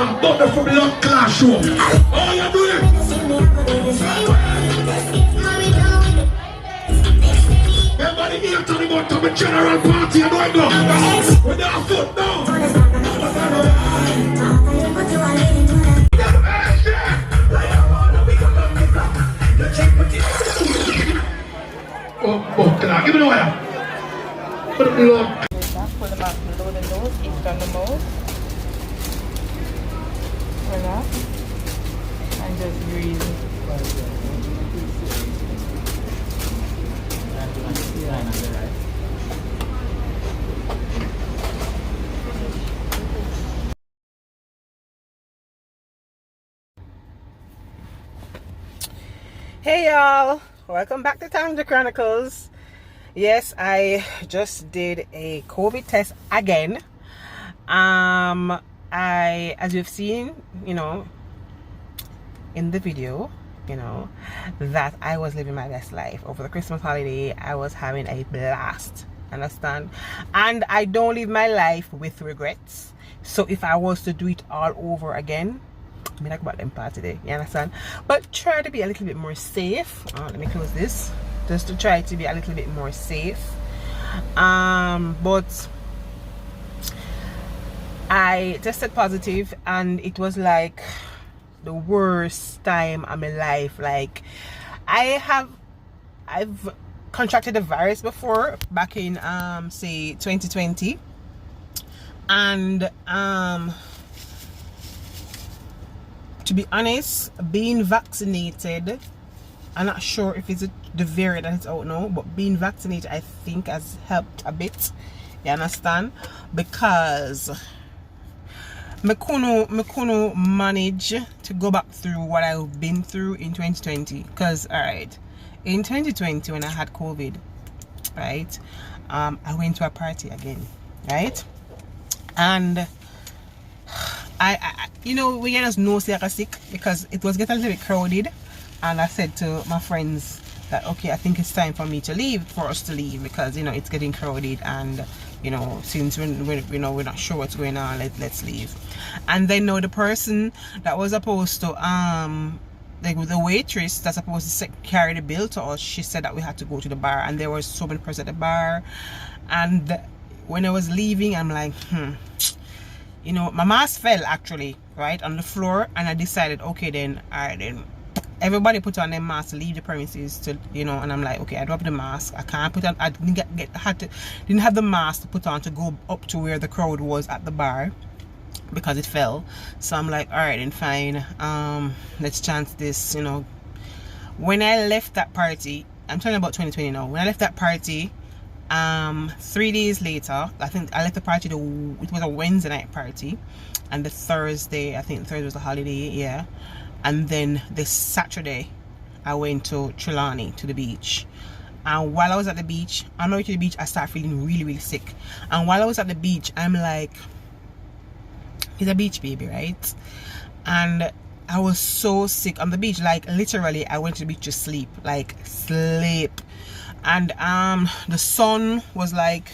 and bother from blood clash show. Oh, you do it. Everybody here talking about the general party and I go. With their foot now. Oh, can I give it away? Put it below. Pull them out below the nose, each on the mouth. Relax. And just breathe. Hey y'all, welcome back to Tanja Chronicles. Yes, I just did a COVID test again. As you've seen, in the video, that I was living my best life over the Christmas holiday. I was having a blast, understand? And I don't live my life with regrets. So if I was to do it all over again, I mean, like about them part today, you understand? But try to be a little bit more safe. Let me close this. Just to try to be a little bit more safe. But I tested positive and it was like the worst time of my life. Like I've contracted the virus before back in say 2020, and to be honest, being vaccinated, I'm not sure if it's the variant that is out now, but being vaccinated I think has helped a bit, you understand? Because me couldn't manage to go back through what I've been through in 2020. Because alright, in 2020 when I had COVID, right, I went to a party again, right? And I we just know say I got sick because it was getting a little bit crowded. And I said to my friends that, okay, I think it's time for me to leave, for us to leave, because it's getting crowded, and since we're not sure what's going on, let's leave. And then the person that was supposed to like the waitress that's supposed to carry the bill to us, she said that we had to go to the bar, and there were so many persons at the bar. And when I was leaving, I'm like, my mask fell actually right on the floor, and I decided, okay, then alright, then everybody put on their mask to leave the premises to and I'm like, okay, I dropped the mask. I can't put on, I didn't didn't have the mask to put on to go up to where the crowd was at the bar because it fell. So I'm like, all right, then fine, let's chance this. When I left that party, I'm talking about 2020 now, when I left that party, 3 days later, I think I left the party, it was a Wednesday night party, and the Thursday, I think Thursday was a holiday, yeah. And then this Saturday, I went to Trelawney, to the beach. And while I was at the beach, on my way to the beach, I started feeling really, really sick. And while I was at the beach, I'm like, he's a beach baby, right? And I was so sick on the beach. Like, literally, I went to the beach to sleep. Like, sleep. And the sun was like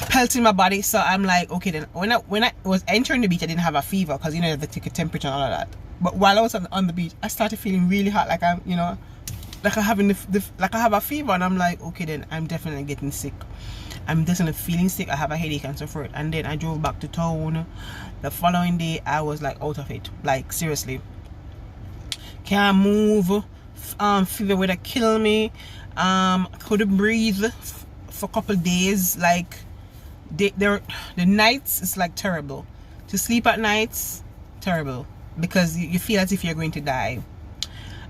pelting my body. So I'm like, okay, then when I was entering the beach, I didn't have a fever because you have to take a temperature and all of that. But while I was on the beach, I started feeling really hot, like I'm, like I'm having like I have a fever, and I'm like, okay, then I'm definitely getting sick. I'm definitely feeling sick. I have a headache and so forth. And then I drove back to town. The following day, I was like out of it, like seriously. Can't move. Fever would have killed me. Couldn't breathe for a couple days. Like the nights is like terrible. To sleep at nights, terrible. Because you feel as if you're going to die.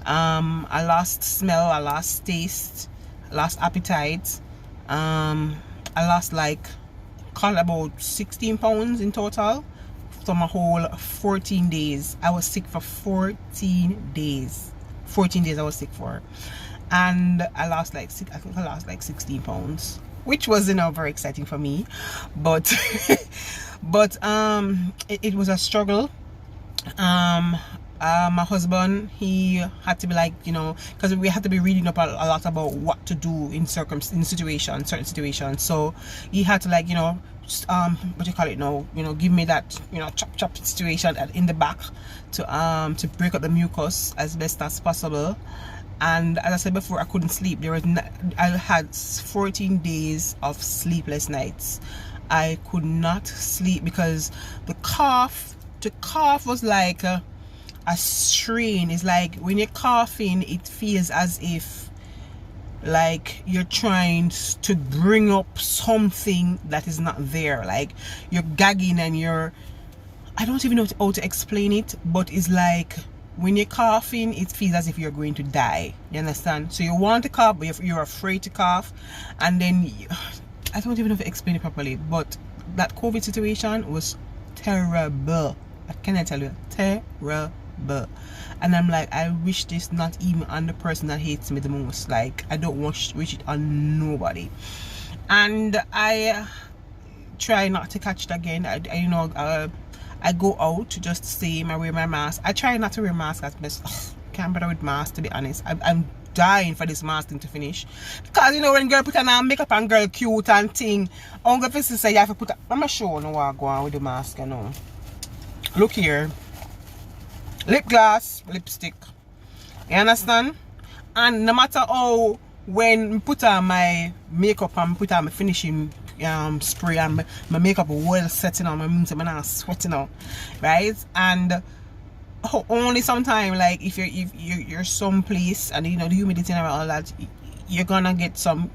I lost smell, I lost taste, I lost appetite. I lost call about 16 pounds in total from a whole 14 days. I was sick for 14 days. 14 days I was sick for. And I lost I think I lost 16 pounds, which was very exciting for me. But it was a struggle. my husband, he had to be like, you know, because we had to be reading up a lot about what to do in certain situations. So he had to, like, you know, what do you call it now, you know, give me that, you know, chop situation in the back to break up the mucus as best as possible. And as I said before, I couldn't sleep. I had 14 days of sleepless nights. I could not sleep because the cough was like a strain. It's like when you're coughing, it feels as if like you're trying to bring up something that is not there. Like you're gagging and I don't even know how to explain it, but it's like when you're coughing, it feels as if you're going to die. You understand? So you want to cough, but you're afraid to cough, and then I don't even know if to explain it properly, but that COVID situation was terrible. Can I tell you? Terrible. And I'm like, I wish this not even on the person that hates me the most. Like, I don't wish it on nobody. And I try not to catch it again. I go out to just see I wear my mask. I try not to wear mask as best. Can't bother with mask, to be honest. I'm dying for this mask thing to finish, because you know when girl put on makeup and girl cute and thing, I'm going to say you have to put I'm not sure no what go on with the mask, you know. Look here, lip gloss, lipstick, you understand? And no matter how, when I put on my makeup and put on my finishing spray and my makeup well setting on, my means I'm not sweating out, right? And only sometimes, like if you're someplace and you know the humidity and all that, you're gonna get some,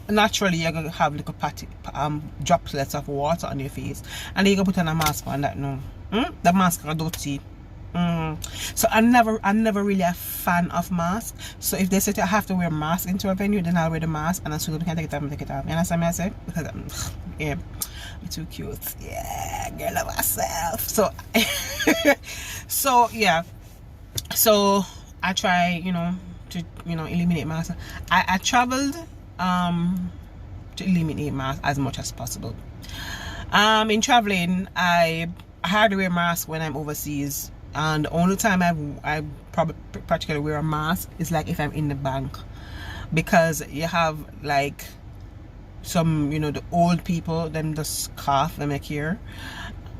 naturally you're gonna have like a droplets of water on your face, and then you can put on a mask on that. No, the mask are dirty. So I'm never really a fan of masks. So if they say I have to wear a mask into a venue, then I'll wear the mask, and as soon as I can take it off, take it off. You understand what I say? Because yeah, I'm too cute. Yeah, girl of myself. So so yeah, so I try, you know, to, you know, eliminate masks. I traveled to eliminate masks as much as possible. In traveling, I hardly wear masks when I'm overseas, and the only time I probably practically wear a mask is like if I'm in the bank, because you have like some, you know, the old people, them just cough, them like here.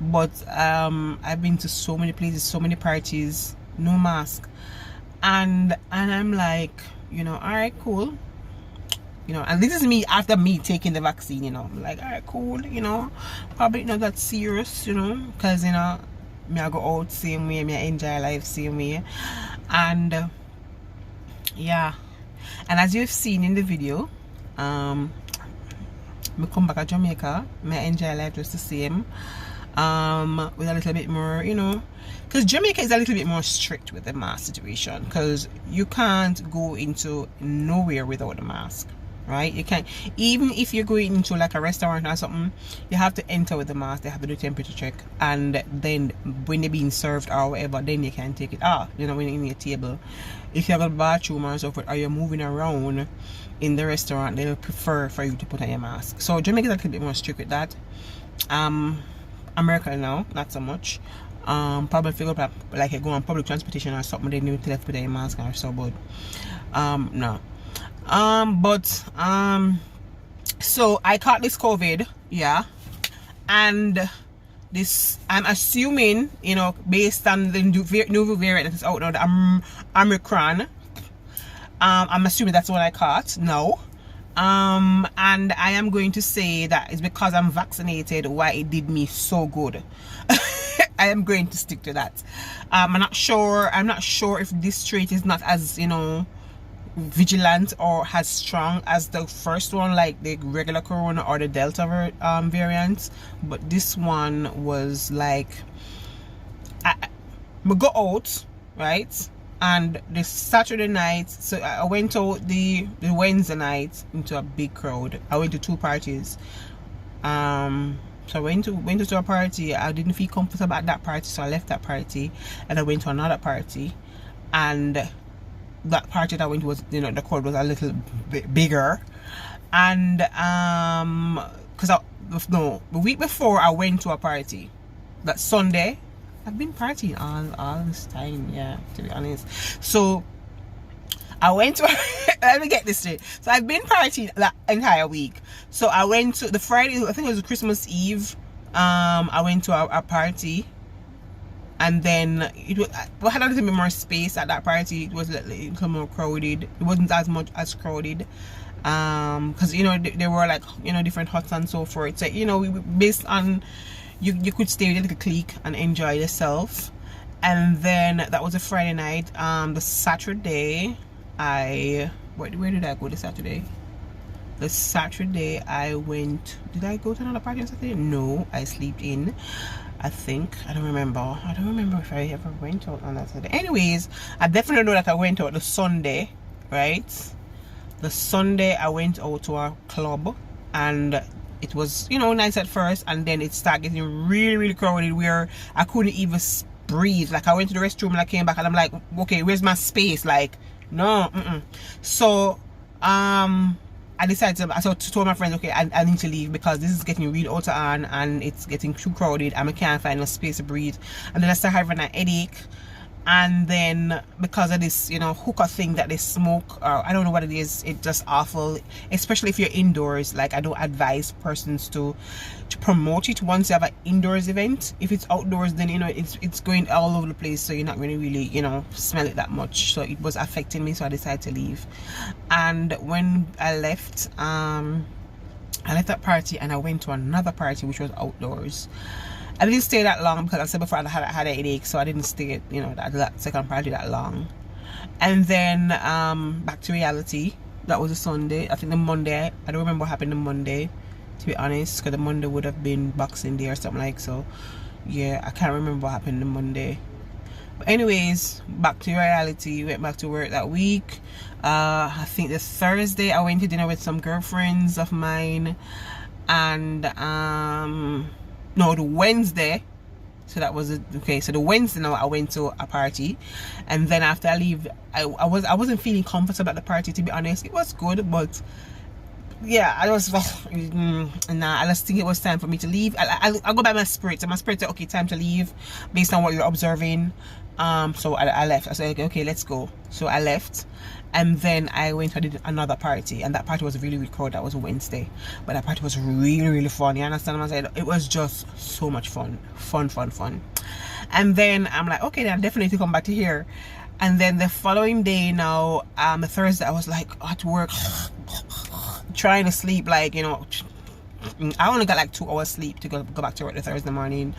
But I've been to so many places, so many parties, no mask, and I'm like, you know, all right, cool, you know. And this is me after me taking the vaccine, you know. I'm like, all right, cool, you know, probably not that serious, you know, because you know, me I go out same way, me I enjoy life same way. And yeah, and as you've seen in the video, me come back to Jamaica, me enjoy life just the same, with a little bit more, you know, because Jamaica is a little bit more strict with the mask situation, because you can't go into nowhere without a mask, right? You can't, even if you're going into like a restaurant or something, you have to enter with the mask. They have to do temperature check, and then when they're being served or whatever, then you can take it off, you know, when you're in your table. If you have a bathroom or so forth, or you're moving around in the restaurant, they'll prefer for you to put on your mask. So Jamaica is a little bit more strict with that. America now, not so much. Probably figure out like you go on public transportation or something, they need to put on your mask or so, but no. So I caught this COVID, yeah, and this, I'm assuming, you know, based on the new variant that is out now, the Omicron, I'm assuming that's what I caught. No. And I am going to say that it's because I'm vaccinated why it did me so good. I am going to stick to that. I'm not sure if this trait is not as, you know, vigilant or as strong as the first one, like the regular corona or the Delta variant, but this one was like, I go out, right? And the Saturday night, so I went out the Wednesday night into a big crowd. I went to 2 parties. So I went to a party. I didn't feel comfortable at that party, so I left that party and I went to another party. And that party that I went to was, you know, the crowd was a little bit bigger. And because the week before I went to a party, that Sunday, I've been partying all this time, yeah, to be honest. So I went to let me get this straight. So I've been partying that entire week. So I went to the Friday, I think it was Christmas Eve. I went to a party, and then we had a little bit more space at that party. It was a little more crowded. It wasn't as much as crowded, because you know there were like, you know, different huts and so forth. So you know, based on you could stay with a little clique and enjoy yourself. And then that was a Friday night. The Saturday, where did I go the Saturday? The Saturday I went, did I go to another party on Saturday? No, I slept in, I think. I don't remember if I ever went out on that Saturday. Anyways, I definitely know that I went out the Sunday, right? The Sunday I went out to a club, and it was, you know, nice at first, and then it started getting really, really crowded where I couldn't even breathe. Like I went to the restroom and I came back and I'm like, okay, where's my space? Like, no. So I decided to told my friends, okay, I need to leave because this is getting really out of hand and it's getting too crowded and I can't find no space to breathe. And then I started having a headache, and then because of this, you know, hookah thing that they smoke, or I don't know what it is, it's just awful, especially if you're indoors. Like I don't advise persons to promote it once you have an indoors event. If it's outdoors, then you know it's going all over the place, so you're not going to really, you know, smell it that much. So it was affecting me, so I decided to leave. And when I left that party and I went to another party which was outdoors. I didn't stay that long because I said before I had a headache, so I didn't stay, you know, that second party that long. And then back to reality. That was a Sunday. I think the Monday, I don't remember what happened the Monday, to be honest, because the Monday would have been Boxing Day or something like. So yeah, I can't remember what happened the Monday. But anyways, back to reality. Went back to work that week. I think the Thursday I went to dinner with some girlfriends of mine, and no, the Wednesday, so that was okay. So the Wednesday now I went to a party, and then after I leave, I wasn't feeling comfortable at the party, to be honest. It was good, but yeah, I was nah. I just think it was time for me to leave. I go by my spirit, and my spirit said, okay, time to leave, based on what you're observing. So I left. I said, okay, let's go. So I left, and then I went and did another party, and that party was really, really crowded. That was Wednesday, but that party was really, really fun. You understand what I'm saying? It was just so much fun. And then I'm like, okay, then I definitely come back to here. And then the following day now, the Thursday, I was like at work trying to sleep, like, you know, I only got like 2 hours sleep to go back to work the Thursday morning.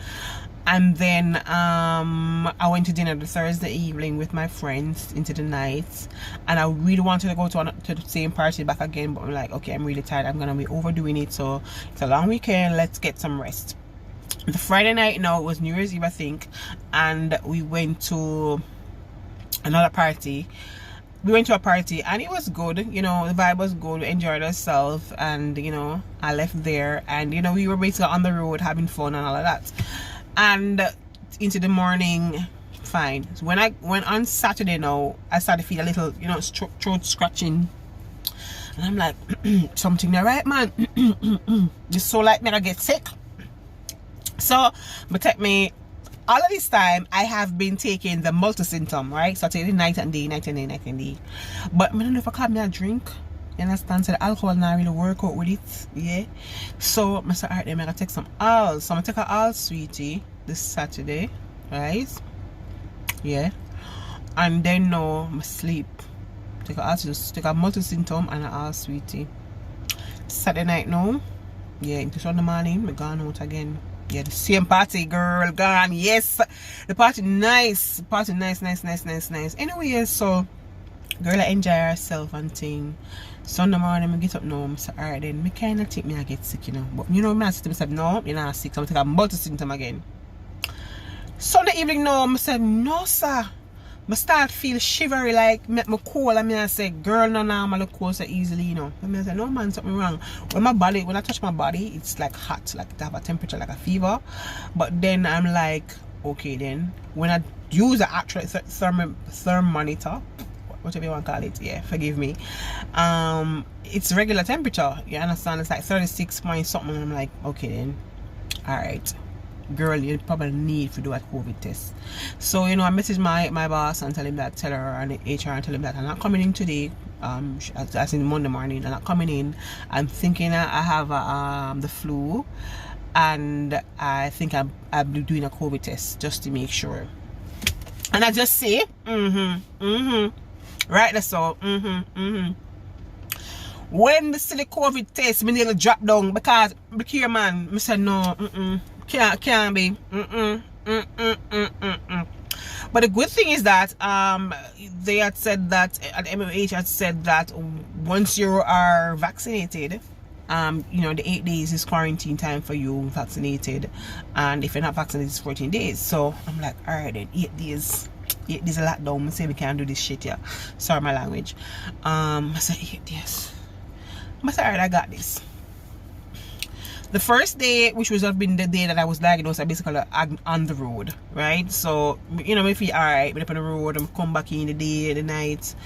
And then I went to dinner the Thursday evening with my friends into the night, and I really wanted to go to the same party back again, but I'm like, okay, I'm really tired, I'm gonna be overdoing it, so it's a long weekend, let's get some rest. The Friday night now, it was New Year's Eve I think, and we went to another party. We went to a party and it was good, you know, the vibe was good, we enjoyed ourselves, and you know, I left there, and you know, we were basically on the road having fun and all of that. And into the morning, fine. So when I went on Saturday now, I started to feel a little, you know, throat scratching, and I'm like, something not right, man. Just so like me I get sick. So but take me all of this time I have been taking the multi-symptom, right? So I take it night and day. But I don't know if I call me a drink. You understand? So the alcohol not really work out with it, yeah. So I said, alright, then I'm gonna take some all. So I'm gonna take an all sweetie this Saturday, right? Yeah. And then now I sleep. Take a multi-symptom and an all sweetie. Saturday night now, yeah, into Sunday morning, I gone out again. Yeah, the same party, girl, gone. Yes, the party nice. Nice. Anyway, so girl, I enjoy herself and thing. Sunday morning, I get up now, I say, alright then, I kind of think I get sick, you know. But you know, my system said, no, you're not sick, so I'm going to take a multi-symptom again. Sunday evening now, I said, no sir. I start feel shivery, like, make me cold, and I say, girl, no, I'm look cold so easily, you know. And I say, no man, something wrong. When I touch my body, it's like hot, like to have a temperature, like a fever. But then I'm like, okay then, when I use the actual thermometer, whatever you want to call it, yeah, forgive me, it's regular temperature, you understand? It's like 36 point something, and I'm like, okay then, all right, girl, you probably need to do a COVID test. So, you know, I messaged my boss and tell her and the HR and tell him that I'm not coming in today. As in Monday morning, I'm not coming in. I'm thinking I have the flu, and I think I'll be doing a COVID test just to make sure. And I just say, right, that's all, When the silly COVID test, me nearly drop down because look here, man. I said no, can't be, But the good thing is that they had said that at MOH had said that once you are vaccinated, you know, the 8 days is quarantine time for you vaccinated, and if you're not vaccinated, it's 14 days. So I'm like, all right, then 8 days. 8 days a lot down. I say we can't do this shit, yeah. Sorry, my language. I said 8 days. But alright, I got this. The first day, which was have been the day that I was diagnosed, I basically on the road, right? So, you know, I feel alright, but up on the road, I'm come back in the day, the night.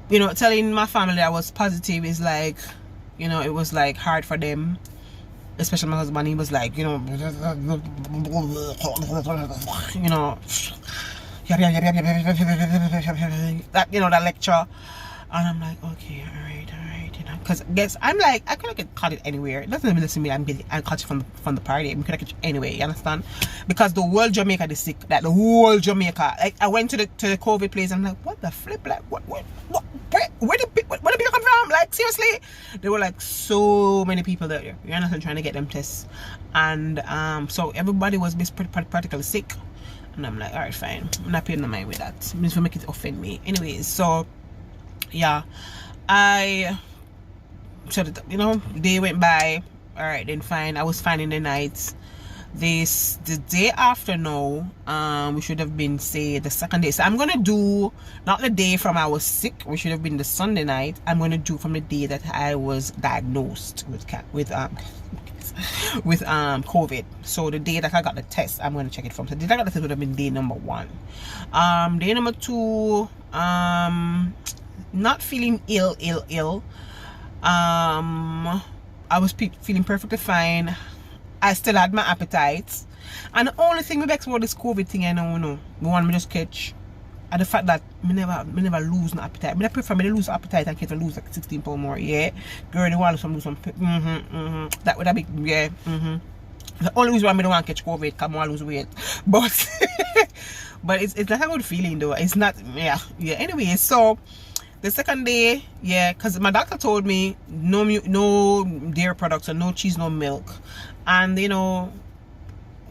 You know, telling my family I was positive is like, you know, it was like hard for them. Especially my husband, he was like, you know, that, you know, that lecture. And I'm like, okay, alright, you know, because I guess I'm like, I could have caught it anywhere. It doesn't even listen to me. I caught it from the party. I could have caught it anyway. You understand? Because the whole Jamaica is sick. Like the whole Jamaica. Like I went to the COVID place. I'm like, what the flip? Like what? Where the people come from? Like seriously? There were like so many people there. You understand? Trying to get them tests, and so everybody was practically sick. And I'm like, all right, fine. I'm not paying no mind with that. I'm just gonna make it offend me. Anyways, so. Yeah, I said, you know, day went by. All right, then fine. I was fine in the night. The day after now, we should have been, say, the second day. So I'm gonna do not the day from I was sick, which should have been the Sunday night. I'm gonna do from the day that I was diagnosed with COVID. So the day that I got the test, I'm gonna check it from. So the day I got the test would have been day number 1. Day number 2, not feeling ill. I was feeling perfectly fine. I still had my appetite, and the only thing we vex about this COVID thing, I know, the one me just catch, and the fact that me never lose no appetite. I prefer me to lose appetite and get to lose like 16 pounds more. Yeah, girl, they want to lose some. That would have been The only reason why I don't want to catch COVID, because I want to lose weight, but but it's not a good feeling though. It's not. Yeah. Anyway, so. The second day, yeah, because my doctor told me no dairy products and no cheese, no milk. And, you know,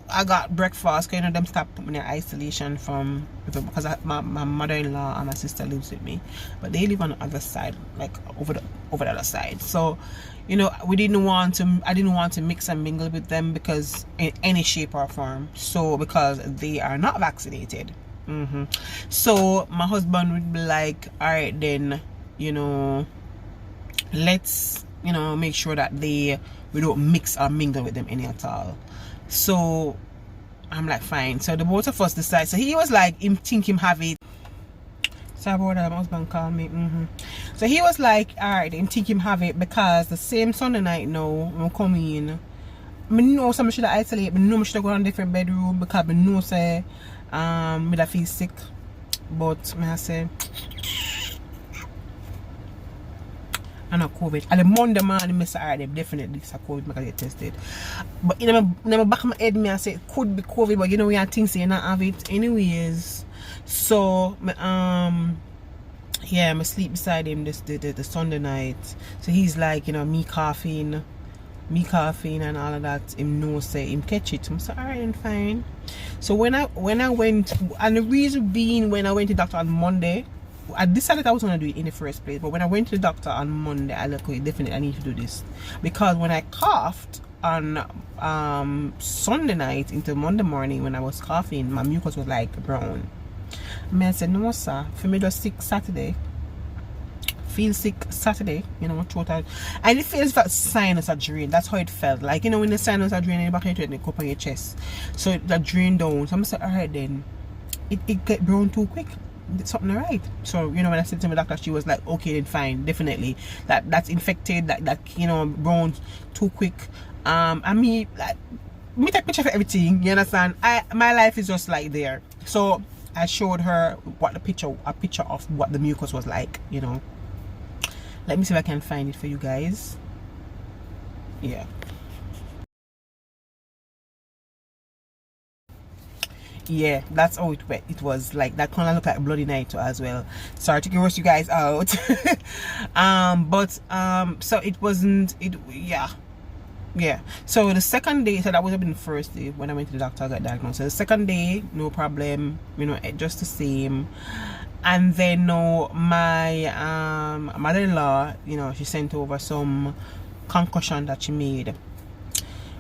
I got breakfast, because, you know, them stopped putting me in isolation from, because my mother-in-law and my sister lives with me. But they live on the other side, like over the other side. So, you know, I didn't want to mix and mingle with them because in any shape or form. So, because they are not vaccinated. So my husband would be like, all right then, you know, let's, you know, make sure that we don't mix or mingle with them any at all. So I'm like, fine. So the both of us decide. So he was like, him have it. Sorry about that, my husband called me. So he was like, all right, him think him have it because the same Sunday night now I'm coming in. I know some should isolate, but no, I should go on a different bedroom because I know say me that feel sick, but me I say I know COVID. And the Monday morning, I said, definitely it's a COVID because I get tested. But in my back of my head, I say it could be COVID, but you know we are things you not have it anyways. So yeah, I sleep beside him the Sunday night. So he's like, you know, me coughing and all of that. Him no say him catch it. I'm so alright and fine. So when I went, and the reason being, when I went to the doctor on Monday, I decided I was gonna do it in the first place. But when I went to the doctor on Monday, I like, okay, definitely I need to do this, because when I coughed on Sunday night into Monday morning, when I was coughing, my mucus was like brown. I said, no sir, for me just sick Saturday. Feel sick Saturday, you know, total. And it feels that sinus are drained. That's how it felt. Like, you know, when the sinus are draining in the back of your head and up on your chest. So that drained down. So I'm saying, alright then. It get brown too quick. It's something alright. So, you know, when I said to my doctor, she was like, okay then fine, definitely. That's infected, that you know, brown too quick. I mean, like, me take picture for everything, you understand? My life is just like there. So I showed her what a picture of what the mucus was like, you know. Let me see if I can find it for you guys. Yeah. Yeah, that's how it was. Like that kind of looked like bloody night as well. Sorry to gross you guys out. So it wasn't it. Yeah, so the second day, so that would have been the first day when I went to the doctor, I got diagnosed. So the second day, no problem, you know, just the same. And then no, my mother-in-law, you know, she sent over some concoction that she made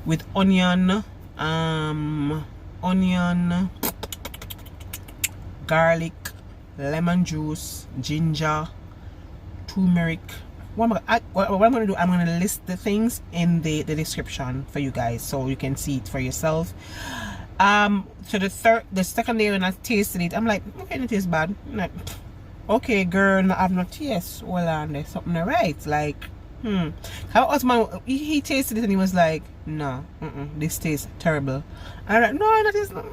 with onion, garlic, lemon juice, ginger, turmeric. What I'm going to do, I'm going to list the things in the description for you guys so you can see it for yourself. So the second day when I tasted it, I'm like, okay, it tastes bad. I'm like, okay, girl, I have no taste. Well, there's something right. Like, How husband, he tasted it and he was like, no, this tastes terrible. And I'm like, no, that is not.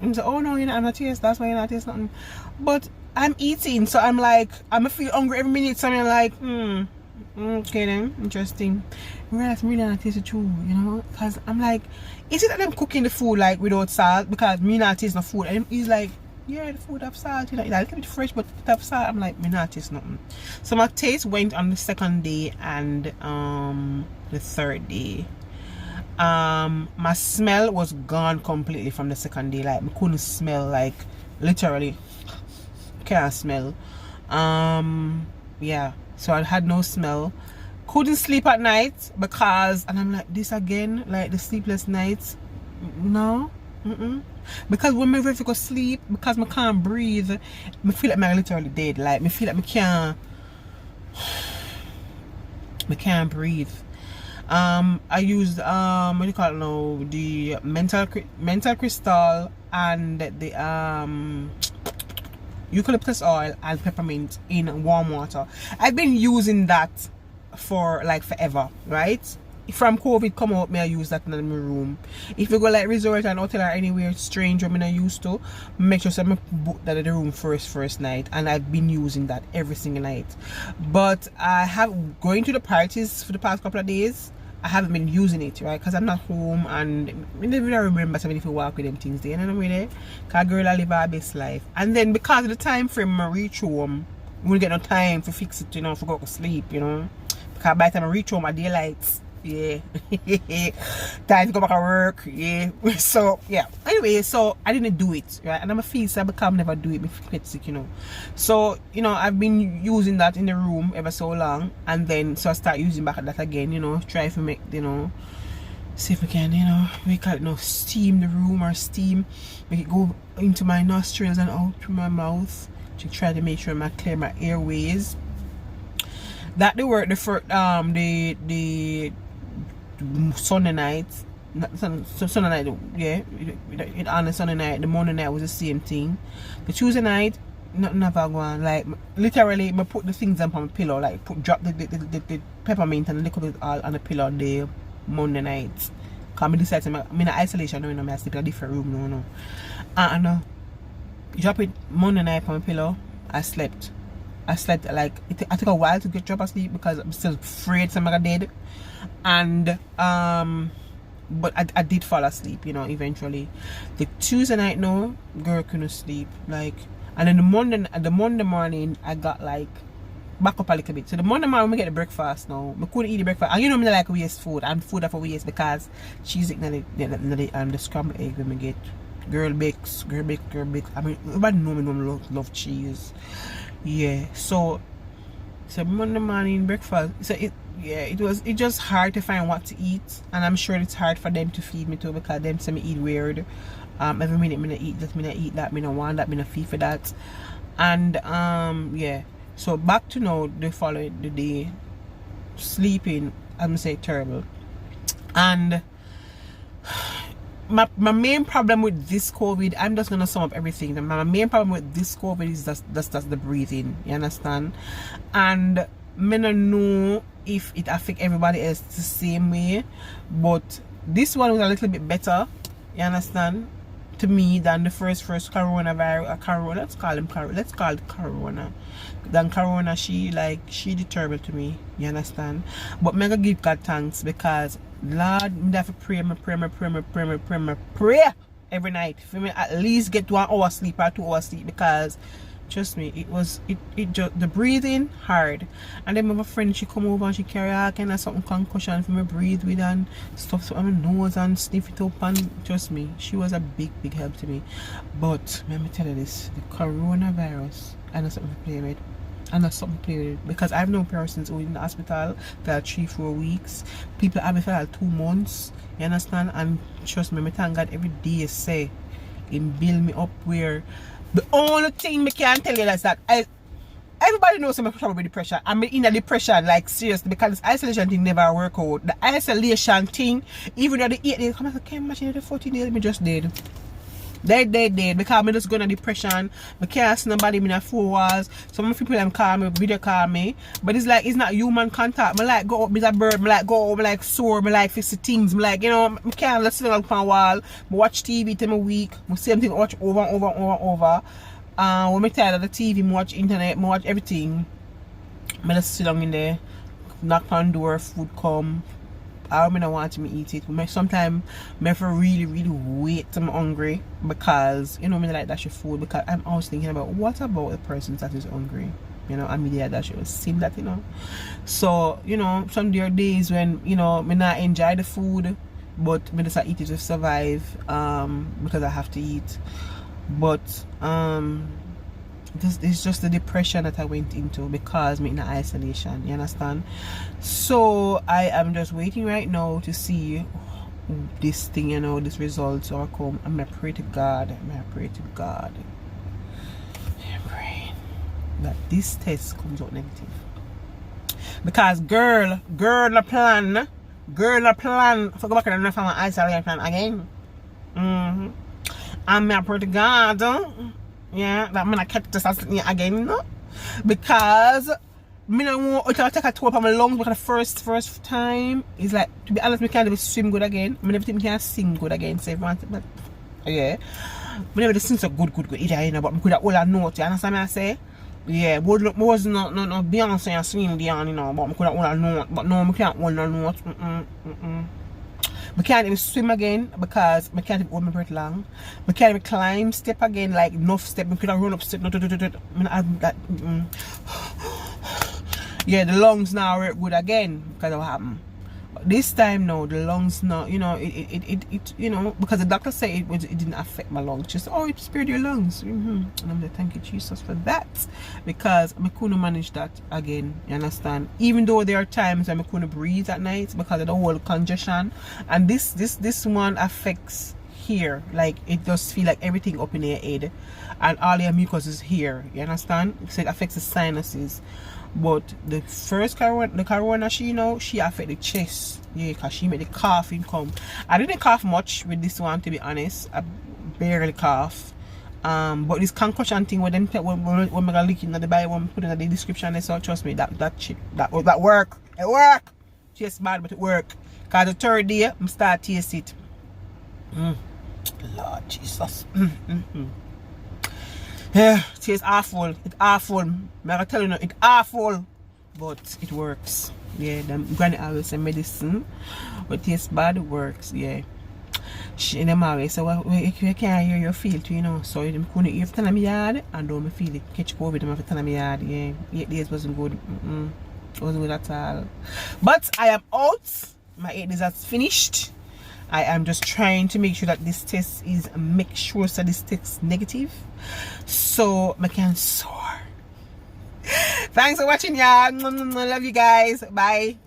He said, oh no, you're not taste. That's why you're not taste nothing. But I'm eating, so I'm like, I'm feel hungry every minute. So I'm like, okay then, interesting. Whereas me not taste it too, you know, because I'm like, is it that them cooking the food like without salt? Because me not taste no food, and he's like, yeah, the food have salt, you know, it's a little bit fresh, but it have salt. I'm like, me not taste nothing. So my taste went on the second day and the third day. My smell was gone completely from the second day. Like, I couldn't smell, like literally can't smell. Yeah, so I had no smell. Couldn't sleep at night because, and I'm like, this again, like the sleepless nights. No, because when I ready to go sleep, because I can't breathe, I feel like I'm literally dead. Like, I feel like I can't breathe. I used what do you call it now, the mental crystal and the eucalyptus oil and peppermint in warm water. I've been using that for like forever, right? From COVID come out, I use that in my room. If you go like resort and hotel or anywhere strange where I used to, make sure I book that in the room first night, and I've been using that every single night. But I have going to the parties for the past couple of days. I haven't been using it, right? Because I'm not home and I never remember somebody if you walk with them things there, you know what I mean? Because girl, I live our best life. And then because of the time frame I reach home, I won't get no time to fix it, you know, for go to sleep, you know. Because by the time I reach home, I daylights. Yeah. Time to go back to work. Yeah. So yeah. Anyway, so I didn't do it, right? And I'm a feel so I become never do it before I get sick, you know. So, you know, I've been using that in the room ever so long, and then so I start using back that again, you know, try to make, you know, see if we can, you know, make it, you know, steam the room or steam, make it go into my nostrils and out through my mouth to try to make sure I clear my airways. That they work the first the Sunday night, Sunday night, yeah, it on the Sunday night, the Monday night was the same thing. The Tuesday night, nothing ever going. Like literally, I put the things up on my pillow, like drop the peppermint and the liquid all on the pillow the Monday night. Cause I decided I'm in isolation, no, I sleep in a different room, no. And drop it Monday night on my pillow. I slept like I took a while to get drop asleep because I'm still afraid somebody dead. And but I did fall asleep, you know, eventually. The Tuesday night, no, girl couldn't sleep, like. And then the Monday morning I got like back up a little bit. So the Monday morning we get the breakfast now. I couldn't eat the breakfast, and you know me like waste food, and food for waste because cheese the scrambled egg when we get girl bakes. I mean, everybody know me love cheese. Yeah, so Monday morning breakfast. So it just hard to find what to eat, and I'm sure it's hard for them to feed me too because them say me eat weird. Every minute me eat this, me eat that, me no want that, me no feed for that, and yeah. So back to now the following the day, sleeping. I'm say terrible, and my main problem with this COVID, I'm just gonna sum up everything. My main problem with this COVID is that's the breathing. You understand? And I don't know if it affects everybody else the same way, but this one was a little bit better, you understand, to me than the first coronavirus. Let's call it corona. Than corona, she did terrible to me, you understand. But me gonna give God thanks because Lord, me have to pray every night for me at least get 1 hour sleep or 2 hours sleep, because trust me, it just the breathing hard. And then my friend, she come over and she carry all kind of something concussion for me breathe with and stuff on my nose and sniff it up, and trust me, she was a big help to me. But let me tell you this, the coronavirus, I know something to play with. Because I've known persons who in the hospital for 3-4 weeks. People have been for 2 months, you understand. And trust me, I thank God every day say him build me up where the only thing I can tell you is that everybody knows I'm probably depression. I'm in a depression, like seriously, because this isolation thing never work out. The isolation thing, even though the 8 days, come on, I can't imagine the 14 days me just did. Dead, because I'm just going to depression. I can't see nobody in the 4 walls. Some people them call me, video call me. But it's like, it's not human contact. I like go up with a bird, I like go up, I like soar, I like fix the things. I like, you know, I can't just sit up on a wall. I watch TV till a week. I same thing watch over and over. When I'm tired of the TV, I watch internet, I watch everything. I just sit down in there, knock on the door, food come. I don't want to eat it. Sometimes I have to really wait till I'm hungry, because you know me like dash your food, because I'm always thinking about what about the person that is hungry. You know, I mean that should seem that, you know. So, you know, some there are days when, you know, me not enjoy the food, but me just eat it to survive, because I have to eat. But this is just the depression that I went into because I'm in isolation, you understand. So I am just waiting right now to see this thing, you know, this results or come. I'm gonna pray to God. I'm praying that this test comes out negative, because girl a plan for go back and from my isolation again. I'm gonna pray to God. Yeah, that I'm gonna catch this again, no? Because me don't want to take a tour of my lungs, because the first time is like, to be honest, me can't even swim good again. I never think me can sing good again. So everyone, but yeah, me never sing so good either, you know. But me could have all a note. You understand what I say? Yeah, but was not Beyonce and Celine Dion, you know. But me could have all a note. But no, me can't hold no note. I can't even swim again because I can't even hold my breath long. I can't even climb step again, like enough step. I couldn't run up step. Yeah, the lungs now are good again because of what happened. But this time now, the lungs now, you know, it you know, because the doctor said it didn't affect my lungs. Just, oh, it spared your lungs. And I'm like, thank you Jesus for that, because I couldn't manage that again, you understand. Even though there are times when I couldn't breathe at night because of the whole congestion, and this one affects here, like it does feel like everything up in your head and all your mucus is here, you understand. So it affects the sinuses. But the first corona, she, you know, she affected the chest, yeah, because she made the coughing come. I didn't cough much with this one, to be honest. I barely cough. But this concussion thing, when I look in the Bible, when put in the description, so trust me, that work. It work. Just bad, but it work. Because the 3rd day, I start to taste it. Lord Jesus. Yeah, it tastes awful. It's awful. I'm gonna tell you now, it's awful. But it works. Yeah, the granny always say medicine. But it tastes bad, it works. Yeah. She them always say, well, you can't hear your feel too, you know. So you couldn't hear it in my yard and don't feel it. Catch COVID, I'm have to my yard. Yeah. 8 days wasn't good. It wasn't good at all. But I am out. My 8 days has finished. I am just trying to make sure that this test is, make sure that this test negative, so I can soar. Thanks for watching, y'all. Love you guys. Bye.